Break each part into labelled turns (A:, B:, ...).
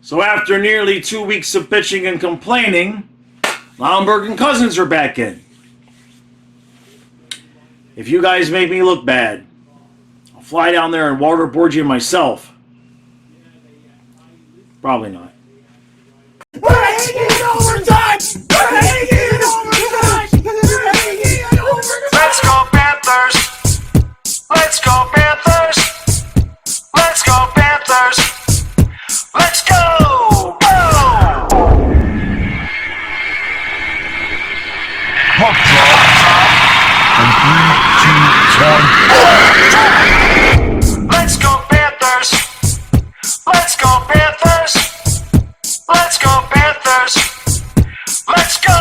A: So after nearly 2 weeks of pitching and complaining, Lombard and Cousins are back in. If you guys make me look bad, I'll fly down there and waterboard you myself. Probably not.
B: We're hanging overtime! We're hanging overtime! We're hanging overtime!
C: Let's go Panthers! Let's go Panthers! Let's go Panthers! Let's go! Go!
D: Puck drop. And 3, 2, 1.
C: Let's go Panthers! Let's go Panthers! Let's go Panthers! Let's go!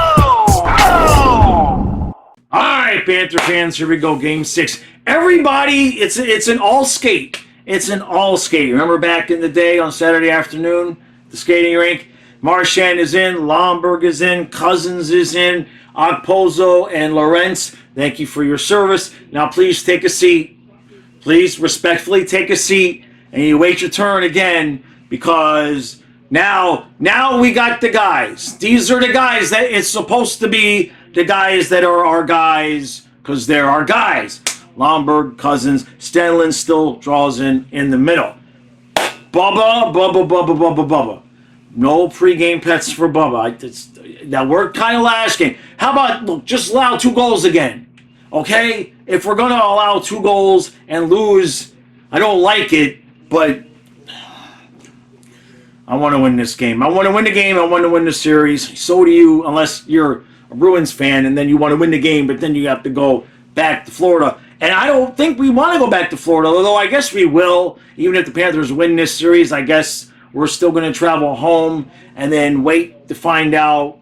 C: Go!
A: Alright, Panther fans, here we go. Game 6. Everybody, it's an all skate. It's an all skate. Remember back in the day on Saturday afternoon, the skating rink? Marchand is in, Lombard is in, Cousins is in, Okposo and Lawrence. Thank you for your service. Now please take a seat. Please respectfully take a seat and you wait your turn again, because now we got the guys. These are the guys that it's supposed to be, the guys that are our guys, because they're our guys. Lombard, Cousins, Stenlin still draws in the middle. Bubba. No pregame pets for Bubba. That worked kind of last game. How about, look, just allow 2 goals again? Okay? If we're going to allow 2 goals and lose, I don't like it, but I want to win this game. I want to win the game. I want to win the series. So do you, unless you're a Bruins fan and then you want to win the game, but then you have to go back to Florida. And I don't think we want to go back to Florida, although I guess we will. Even if the Panthers win this series, I guess we're still going to travel home and then wait to find out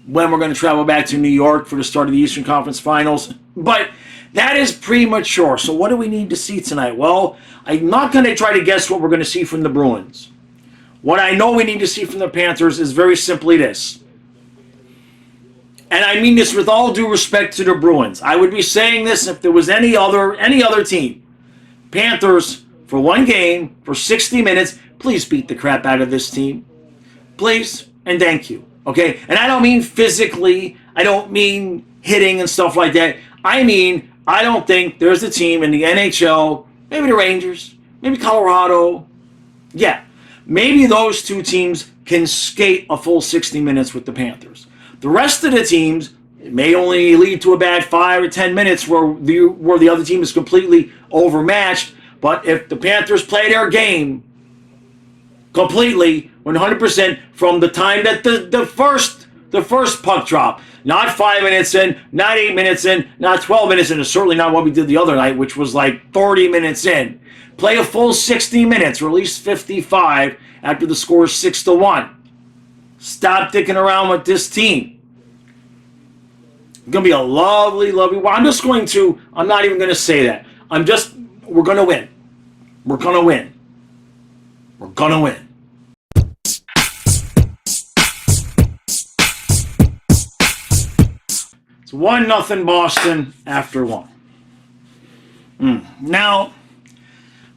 A: when we're going to travel back to New York for the start of the Eastern Conference Finals. But that is premature. So what do we need to see tonight? Well, I'm not going to try to guess what we're going to see from the Bruins. What I know we need to see from the Panthers is very simply this. And I mean this with all due respect to the Bruins. I would be saying this if there was any other team. Panthers, for one game, for 60 minutes, please beat the crap out of this team. Please, and thank you. Okay? And I don't mean physically. I don't mean hitting and stuff like that. I mean, I don't think there's a team in the NHL, maybe the Rangers, maybe Colorado. Yeah, maybe those 2 teams can skate a full 60 minutes with the Panthers. The rest of the teams, it may only lead to a bad 5 or 10 minutes where the other team is completely overmatched. But if the Panthers play their game completely, 100% from the time that the first puck drop, not 5 minutes in, not 8 minutes in, not 12 minutes in, and certainly not what we did the other night, which was like 30 minutes in. Play a full 60 minutes, or at least 55 after the score is 6-1. Stop dicking around with this team. It's going to be a lovely, lovely... Well, I'm not even going to say that. We're going to win. We're going to win. We're going to win. It's 1-0 Boston after 1. Now,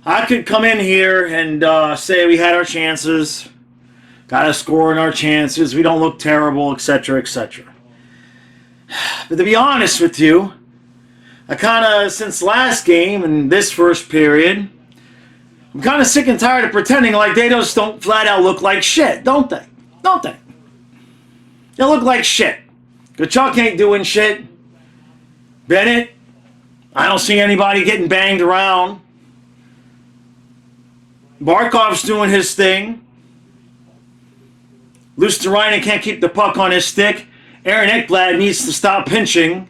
A: I could come in here and say we had our chances. Got to score in our chances. We don't look terrible, etc., etc. But to be honest with you, I kind of, since last game and this first period, I'm kind of sick and tired of pretending like they just don't flat out look like shit, don't they? Don't they? They look like shit. Kachuk ain't doing shit. Bennett, I don't see anybody getting banged around. Barkov's doing his thing. Luostarinen can't keep the puck on his stick. Aaron Ekblad needs to stop pinching.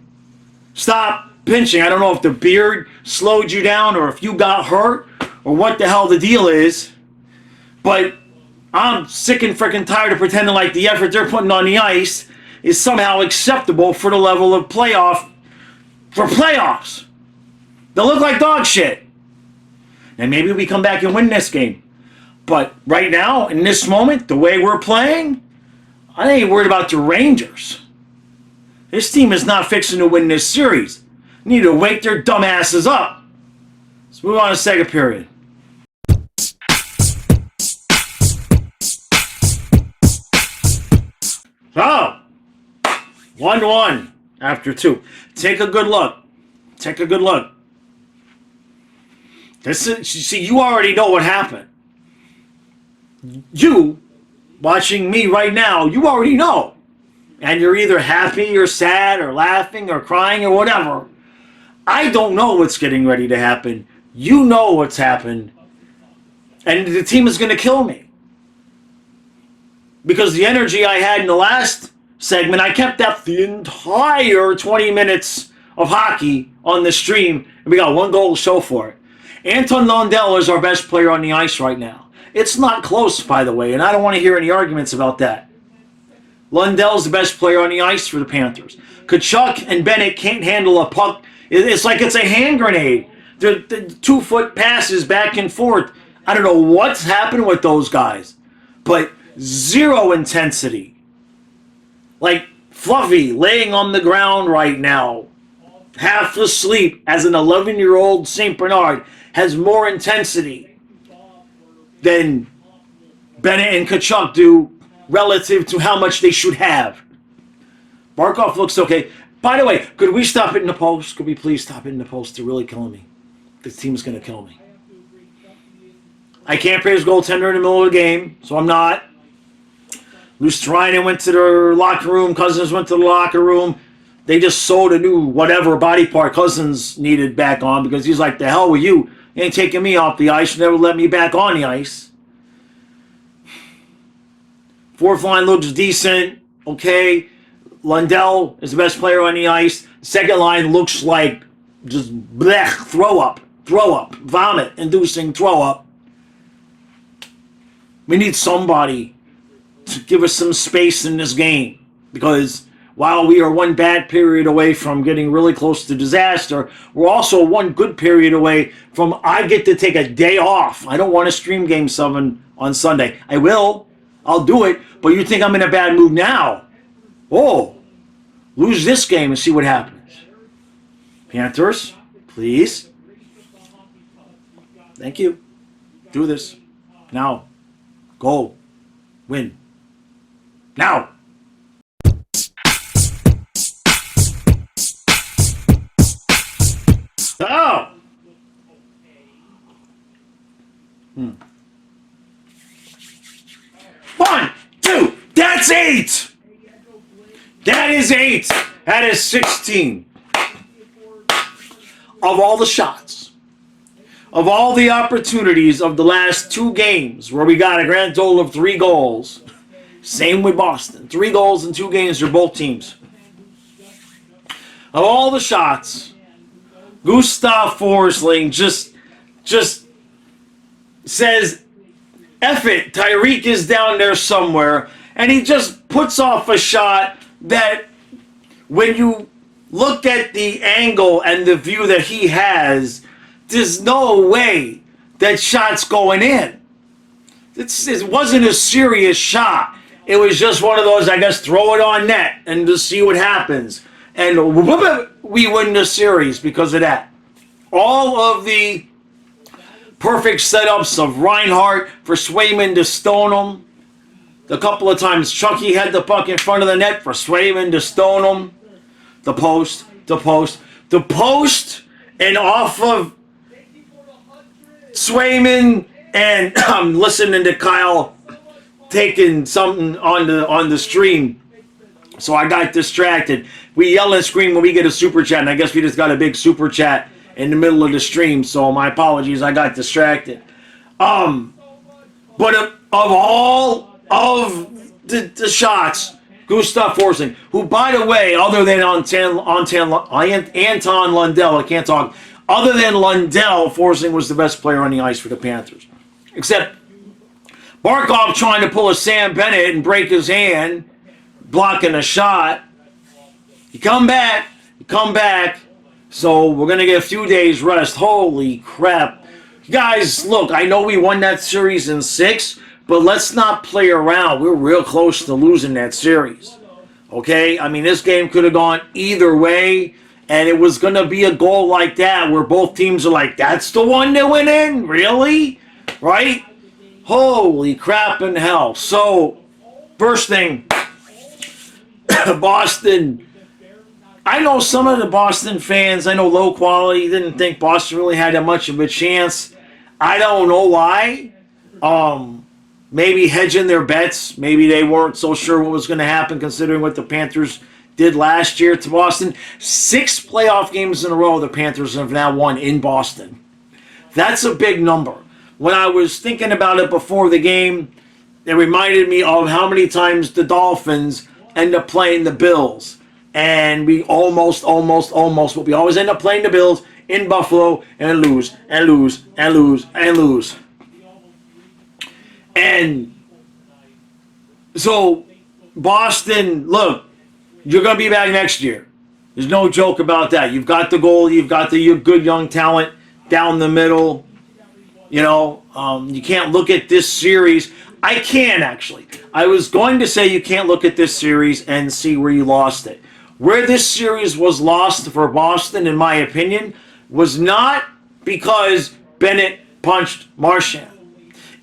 A: Stop pinching. I don't know if the beard slowed you down or if you got hurt or what the hell the deal is. But I'm sick and freaking tired of pretending like the effort they're putting on the ice is somehow acceptable for the level of playoffs. They look like dog shit. And maybe we come back and win this game. But right now, in this moment, the way we're playing, I ain't worried about the Rangers. This team is not fixing to win this series. They need to wake their dumbasses up. Let's move on to second period. 1-1 after 2. Take a good look. Take a good look. You already know what happened. You, watching me right now, you already know. And you're either happy or sad or laughing or crying or whatever. I don't know what's getting ready to happen. You know what's happened. And the team is going to kill me. Because the energy I had in the last segment, I kept that the entire 20 minutes of hockey on the stream, and we got one goal to show for it. Anton Lundell is our best player on the ice right now. It's not close, by the way, and I don't want to hear any arguments about that. Lundell's the best player on the ice for the Panthers. Tkachuk and Bennett can't handle a puck. It's like it's a hand grenade. The 2-foot passes back and forth. I don't know what's happened with those guys, but zero intensity. Like Fluffy laying on the ground right now, half asleep as an 11-year-old St. Bernard, has more intensity than Bennett and Tkachuk do relative to how much they should have. Barkov looks okay. By the way, could we stop hitting the post? Could we please stop hitting the post? They're really killing me. This team's going to kill me. I can't praise goaltender in the middle of the game, so I'm not. Lustrinen went to their locker room. Cousins went to the locker room. They just sewed a new whatever body part Cousins needed back on because he's like, the hell with you. You ain't taking me off the ice. You never let me back on the ice. Fourth line looks decent. Okay. Lundell is the best player on the ice. Second line looks like just blech, throw up, vomit, inducing throw up. We need somebody to give us some space in this game because while we are one bad period away from getting really close to disaster, we're also one good period away from I get to take a day off. I don't want to stream Game 7 on Sunday. I will. I'll do it. But you think I'm in a bad mood now? Oh, lose this game and see what happens. Panthers, please. Thank you. Do this. Now. Go. Win. Now. Oh. 1, 2. That's 8. That is 8. That is 16. Of all the shots, of all the opportunities of the last 2 games where we got a grand total of 3 goals, same with Boston. 3 goals in 2 games for both teams. Of all the shots, Gustav Forsling just says, F it, Tyreek is down there somewhere, and he just puts off a shot that when you look at the angle and the view that he has, there's no way that shot's going in. It wasn't a serious shot. It was just one of those, I guess, throw it on net and just see what happens. And we win the series because of that. All of the perfect setups of Reinhardt for Swayman to stone him. The couple of times Chucky had the puck in front of the net for Swayman to stone him. The post, and off of Swayman, and I'm listening to Kyle taking something on the stream, so I got distracted. We yell and scream when we get a super chat, and I guess we just got a big super chat in the middle of the stream, so my apologies, I got distracted. But of all of the shots, Gustav Forsling, who, by the way, other than Anton Lundell, I can't talk, other than Lundell, Forsling was the best player on the ice for the Panthers. Except Barkov trying to pull a Sam Bennett and break his hand, blocking a shot. You come back. So we're going to get a few days rest. Holy crap. Guys, look, I know we won that series in 6, but let's not play around. We're real close to losing that series. Okay? I mean, this game could have gone either way, and it was going to be a goal like that where both teams are like, that's the one that went in? Really? Right? Holy crap in hell. So, first thing, Boston I know some of the Boston fans, I know low quality, didn't think Boston really had that much of a chance. I don't know why. Maybe hedging their bets. Maybe they weren't so sure what was going to happen considering what the Panthers did last year to Boston. 6 playoff games in a row the Panthers have now won in Boston. That's a big number. When I was thinking about it before the game, it reminded me of how many times the Dolphins end up playing the Bills. And we almost, but we always end up playing the Bills in Buffalo and lose, and lose, and lose, and lose. And so, Boston, look, you're going to be back next year. There's no joke about that. You've got the goal. You've got the good young talent down the middle. You know, you can't look at this series. I can, actually. I was going to say you can't look at this series and see where you lost it. Where this series was lost for Boston, in my opinion, was not because Bennett punched Marchand.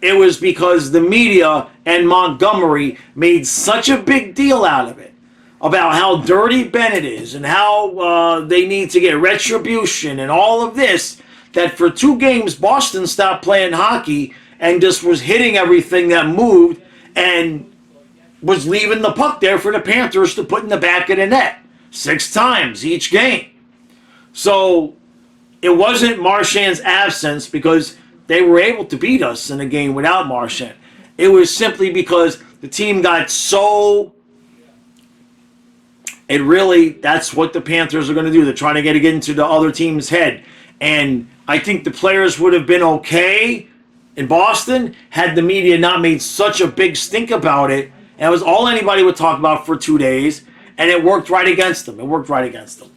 A: It was because the media and Montgomery made such a big deal out of it, about how dirty Bennett is and how they need to get retribution and all of this, that for 2 games Boston stopped playing hockey and just was hitting everything that moved and was leaving the puck there for the Panthers to put in the back of the net 6 times each game. So it wasn't Marchand's absence because they were able to beat us in a game without Marchand. It was simply because the team got so... that's what the Panthers are going to do. They're trying to get into the other team's head. And I think the players would have been okay in Boston had the media not made such a big stink about it. And it was all anybody would talk about for 2 days. And it worked right against them.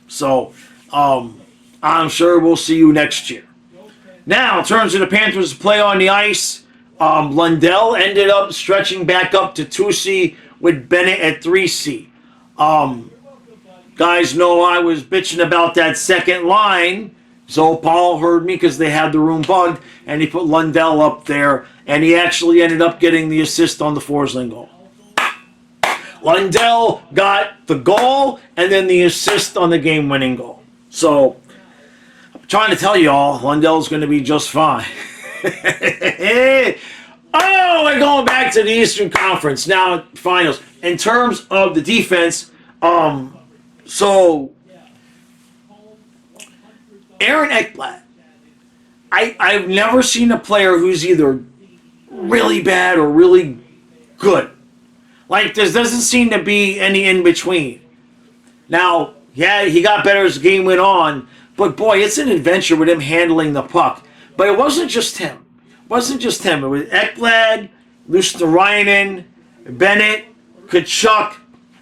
A: So I'm sure we'll see you next year. Now, in terms of the Panthers' play on the ice, Lundell ended up stretching back up to 2C with Bennett at 3C. Guys know I was bitching about that second line. So Paul heard me because they had the room bugged, and he put Lundell up there, and he actually ended up getting the assist on the Forsling goal. Lundell got the goal and then the assist on the game-winning goal. So, I'm trying to tell you all, Lundell's going to be just fine. Oh, we're going back to the Eastern Conference. Now, finals. In terms of the defense, so Aaron Ekblad, I've never seen a player who's either really bad or really good. Like, there doesn't seem to be any in-between. Now, yeah, he got better as the game went on, but boy, it's an adventure with him handling the puck. But it wasn't just him. It was Ekblad, Luosterainen, Bennett, Kachuk,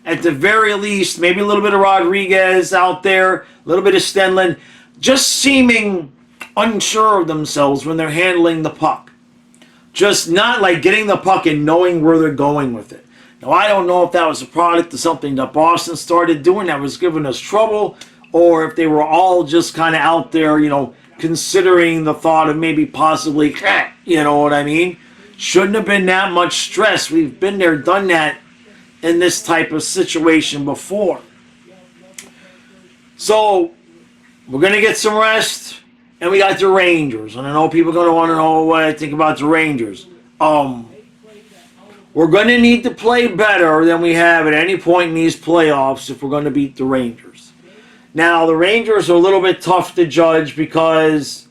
A: at the very least, maybe a little bit of Rodriguez out there, a little bit of Stenlund, just seeming unsure of themselves when they're handling the puck. Just not like getting the puck and knowing where they're going with it. Now, I don't know if that was a product of something that Boston started doing that was giving us trouble, or if they were all just kind of out there, considering the thought of maybe possibly, you know what I mean? Shouldn't have been that much stress. We've been there, done that in this type of situation before. So, we're going to get some rest, and we got the Rangers. And I know people are going to want to know what I think about the Rangers. We're going to need to play better than we have at any point in these playoffs if we're going to beat the Rangers. Now, the Rangers are a little bit tough to judge because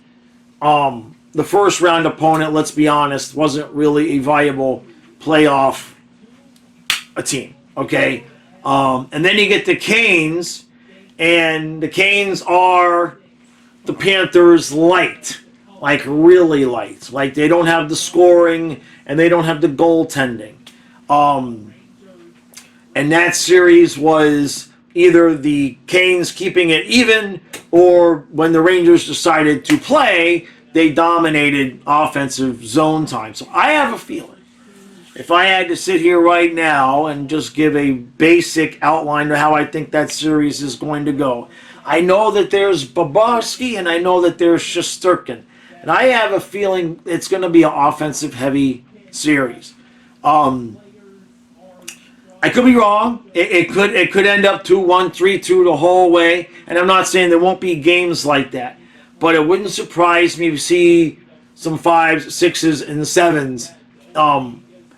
A: the first round opponent, let's be honest, wasn't really a viable playoff team. Okay? And then you get the Canes, and the Canes are the Panthers light. Like, really light. Like, they don't have the scoring, and they don't have the goaltending. And that series was either the Canes keeping it even, or when the Rangers decided to play, they dominated offensive zone time. So I have a feeling, if I had to sit here right now and just give a basic outline to how I think that series is going to go, I know that there's Bobrovsky and I know that there's Shesterkin. And I have a feeling it's going to be an offensive-heavy series. I could be wrong. It could end up 2-1, 3-2 the whole way. And I'm not saying there won't be games like that. But it wouldn't surprise me to see some 5s, 6s, and 7s.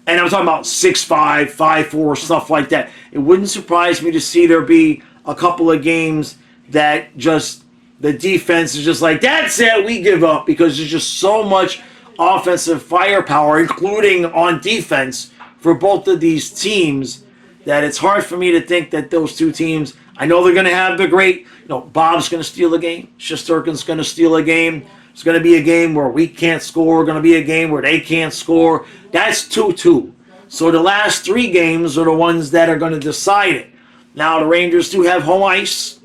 A: And I'm talking about 6-5, 5-4, stuff like that. It wouldn't surprise me to see there be a couple of games that just the defense is just like, that's it, we give up. Because there's just so much offensive firepower, including on defense, for both of these teams, that it's hard for me to think that those two teams, I know they're going to have the great, Bob's going to steal a game, Shesterkin's going to steal a game. It's going to be a game where we can't score, going to be a game where they can't score. That's 2-2. So the last 3 games are the ones that are going to decide it. Now the Rangers do have home ice.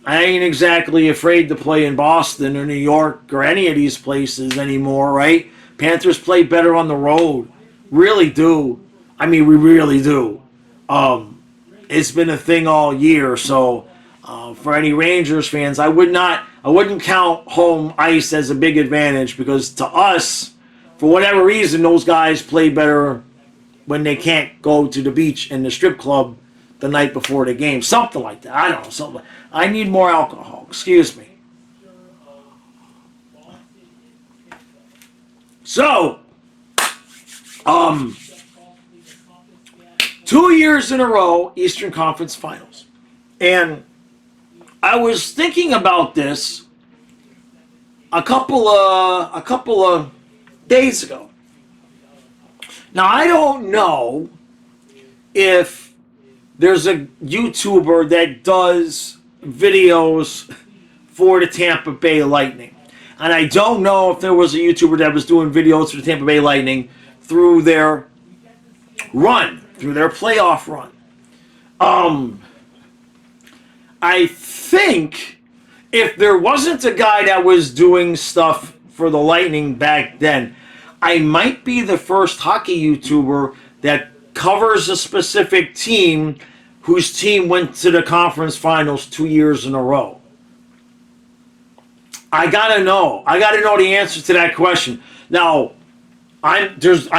A: I ain't exactly afraid to play in Boston or New York or any of these places anymore, right? Panthers play better on the road. Really do. I mean, we really do. It's been a thing all year. So for any Rangers fans, I wouldn't count home ice as a big advantage, because to us, for whatever reason, those guys play better when they can't go to the beach and the strip club the night before the game. Something like that. I don't know. Something. I need more alcohol. Excuse me. So, 2 years in a row, Eastern Conference Finals. And I was thinking about this a couple of days ago. Now, I don't know if there's a YouTuber that does videos for the Tampa Bay Lightning. And I don't know if there was a YouTuber that was doing videos for the Tampa Bay Lightning through their run, through their playoff run. I think if there wasn't a guy that was doing stuff for the Lightning back then, I might be the first hockey YouTuber that covers a specific team whose team went to the conference finals 2 years in a row. I gotta know the answer to that question. Now, I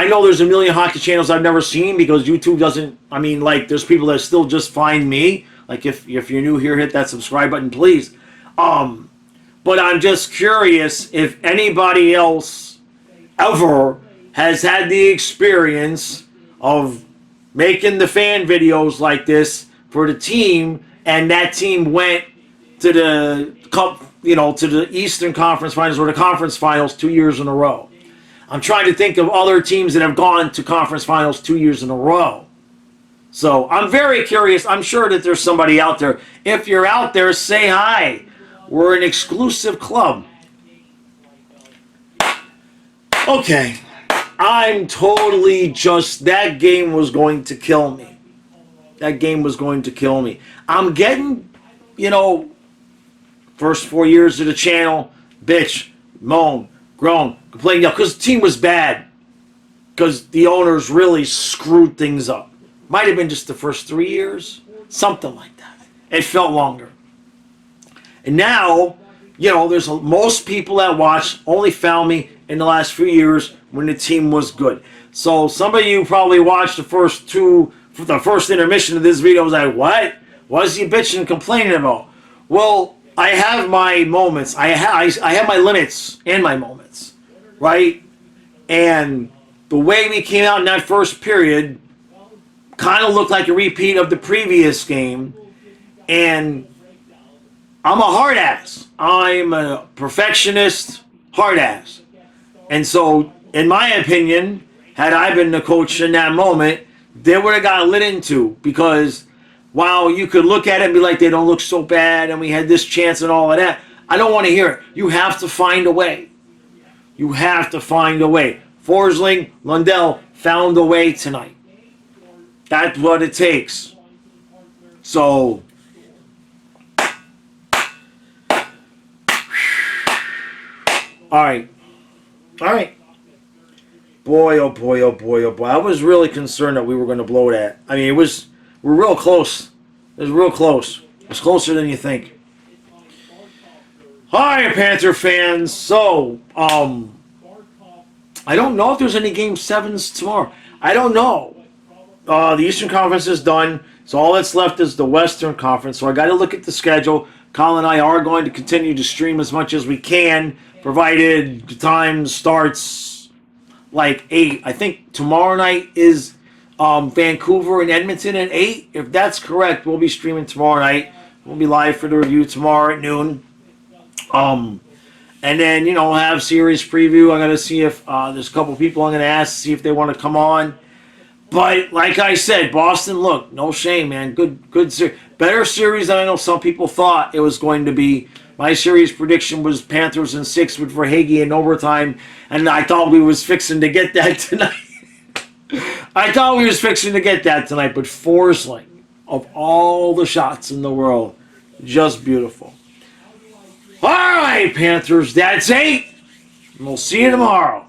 A: know there's a million hockey channels I've never seen, because YouTube doesn't. I mean, like, there's people that still just find me. Like, if you're new here, hit that subscribe button, please. But I'm just curious if anybody else ever has had the experience of making the fan videos like this for the team, and that team went to the cup, to the Eastern Conference Finals or the Conference Finals 2 years in a row. I'm trying to think of other teams that have gone to Conference Finals 2 years in a row. So I'm very curious. I'm sure that there's somebody out there. If you're out there, say hi. We're an exclusive club. Okay. I'm totally just, that game was going to kill me. That game was going to kill me. I'm getting, first 4 years of the channel, bitch, moan, groan, complain, because the team was bad. Because the owners really screwed things up. Might have been just the first 3 years. Something like that. It felt longer. And now, there's most people that watch only found me in the last few years when the team was good. So some of you probably watched the first intermission of this video. Was like, what? What is he bitching and complaining about? Well, I have my moments. I have my limits and my moments, right? And the way we came out in that first period kind of looked like a repeat of the previous game. And I'm a hard ass. I'm a perfectionist hard ass. And so, in my opinion, had I been the coach in that moment, they would have got lit into, because while you could look at it and be like, they don't look so bad and we had this chance and all of that, I don't want to hear it. You have to find a way. You have to find a way. Forsling, Lundell found a way tonight. That's what it takes. So, all right. Boy, oh boy, oh boy, oh boy. I was really concerned that we were going to blow that. I mean, we're real close. It was real close. It was closer than you think. Hi, Panther fans. So, I don't know if there's any Game 7s tomorrow. I don't know. the Eastern Conference is done. So all that's left is the Western Conference. So I got to look at the schedule. Colin and I are going to continue to stream as much as we can, provided the time starts like 8. I think tomorrow night is Vancouver and Edmonton at 8. If that's correct, we'll be streaming tomorrow night. We'll be live for the review tomorrow at noon. And then, have series preview. I got to see if there's a couple people I'm going to ask to see if they want to come on. But like I said, Boston, look, no shame, man. Good series. Better series than I know some people thought it was going to be. My series prediction was Panthers in 6 with Verhaeghe in overtime, and I thought we was fixing to get that tonight. But Forsling, of all the shots in the world, just beautiful. All right, Panthers, that's 8. And we'll see you tomorrow.